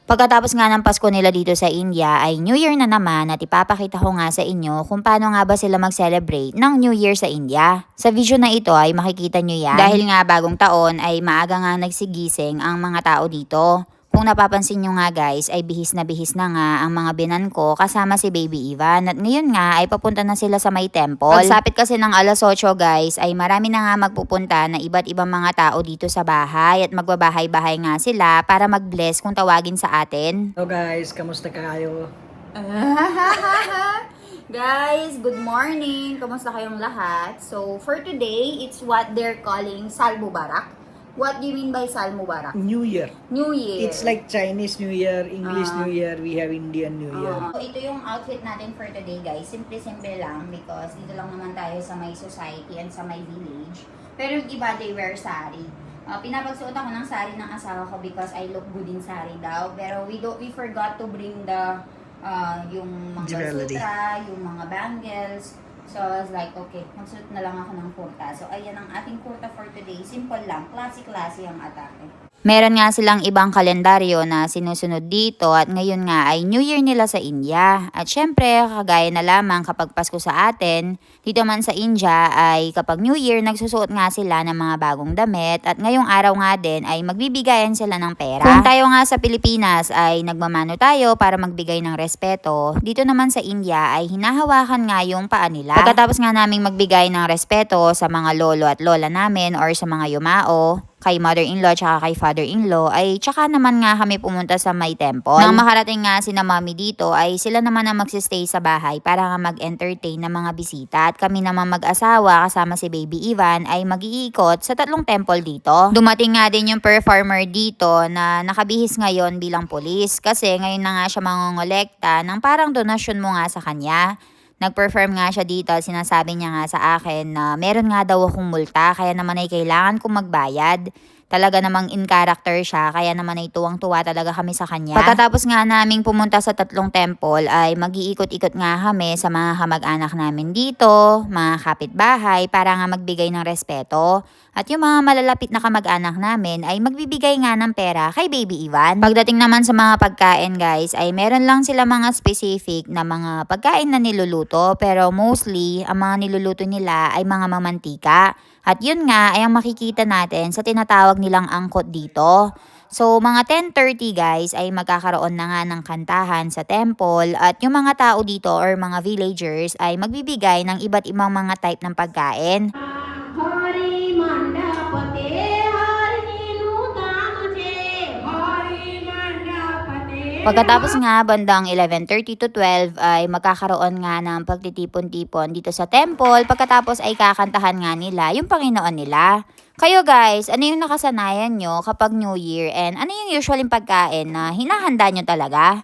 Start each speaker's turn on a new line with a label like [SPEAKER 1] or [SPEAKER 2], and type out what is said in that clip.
[SPEAKER 1] Pagkatapos nga ng Pasko nila dito sa India ay New Year na naman at ipapakita ko nga sa inyo kung paano nga ba sila mag-celebrate ng New Year sa India. Sa video na ito ay makikita nyo yan. Dahil nga bagong taon ay maaga nga nagsigising ang mga tao dito. Kung napapansin nyo nga guys ay bihis na nga ang mga binan ko kasama si Baby Ivan at ngayon nga ay papunta na sila sa may temple. Pagsapit kasi ng alas 8 guys ay marami na nga magpupunta na iba't ibang mga tao dito sa bahay at magbabahay-bahay nga sila para mag-bless kung tawagin sa atin.
[SPEAKER 2] Hello guys, kamusta kayo?
[SPEAKER 1] Guys, good morning! Kamusta kayong lahat? So for today, it's what they're calling Sal Mubarak. What do you mean by Sal Mubarak?
[SPEAKER 2] New Year.
[SPEAKER 1] New Year.
[SPEAKER 2] It's like Chinese New Year, English New Year, we have Indian New Year.
[SPEAKER 1] So, ito yung outfit natin for today guys. Simple-simple lang because dito lang naman tayo sa may society and sa may village. Pero yung iba, they wear sari. Pinapagsuot ako ng sari ng asawa ko because I look good in sari daw. Pero we forgot to bring the yung mga
[SPEAKER 2] Jewelry.
[SPEAKER 1] sutra, yung mga bangles. So, I was like, okay, magsuot na lang ako ng kurta. So, ayan ang ating kurta for today. Simple lang. Classy-classy ang atake. Meron nga silang ibang kalendaryo na sinusunod dito at ngayon nga ay New Year nila sa India. At syempre, kagaya na lamang kapag Pasko sa atin, dito man sa India ay kapag New Year, nagsusuot nga sila ng mga bagong damit at ngayong araw nga din ay magbibigayan sila ng pera. Kung tayo nga sa Pilipinas ay nagmamano tayo para magbigay ng respeto, dito naman sa India ay hinahawakan nga yung paa nila. Pagkatapos nga naming magbigay ng respeto sa mga lolo at lola namin or sa mga yumao, kay mother-in-law tsaka kay father-in-law ay tsaka naman nga kami pumunta sa may temple. Nang makarating nga sina mami dito ay sila naman ang magsistay sa bahay para nga mag-entertain ng mga bisita at kami naman mag-asawa kasama si Baby Ivan ay mag-iikot sa 3 temple dito. Dumating nga din yung performer dito na nakabihis ngayon bilang pulis kasi ngayon na nga siya mangongolekta ng parang donasyon mo nga sa kanya. Nag-perform nga siya dito at sinasabi niya nga sa akin na meron nga daw akong multa kaya naman ay kailangan kong magbayad. Talaga namang in character siya kaya naman ay tuwang-tuwa talaga kami sa kanya. Pagkatapos nga naming pumunta sa 3 temple ay mag-iikot-ikot nga kami sa mga kamag-anak namin dito, mga kapitbahay para nga magbigay ng respeto. At yung mga malalapit na kamag-anak namin ay magbibigay nga ng pera kay Baby Ivan. Pagdating naman sa mga pagkain guys ay meron lang sila mga specific na mga pagkain na niluluto pero mostly ang mga niluluto nila ay mga mamantika. At yun nga ay ang makikita natin sa tinatawag nilang angkot dito. So mga 10:30 guys ay magkakaroon na nga ng kantahan sa temple at yung mga tao dito or mga villagers ay magbibigay ng iba't ibang mga type ng pagkain. Pagkatapos nga bandang 11:30 to 12 ay magkakaroon nga ng pagtitipon-tipon dito sa temple. Pagkatapos ay kakantahan nga nila yung Panginoon nila. Kayo guys, ano yung nakasanayan nyo kapag New Year and ano yung usual pagkain na hinahanda nyo talaga?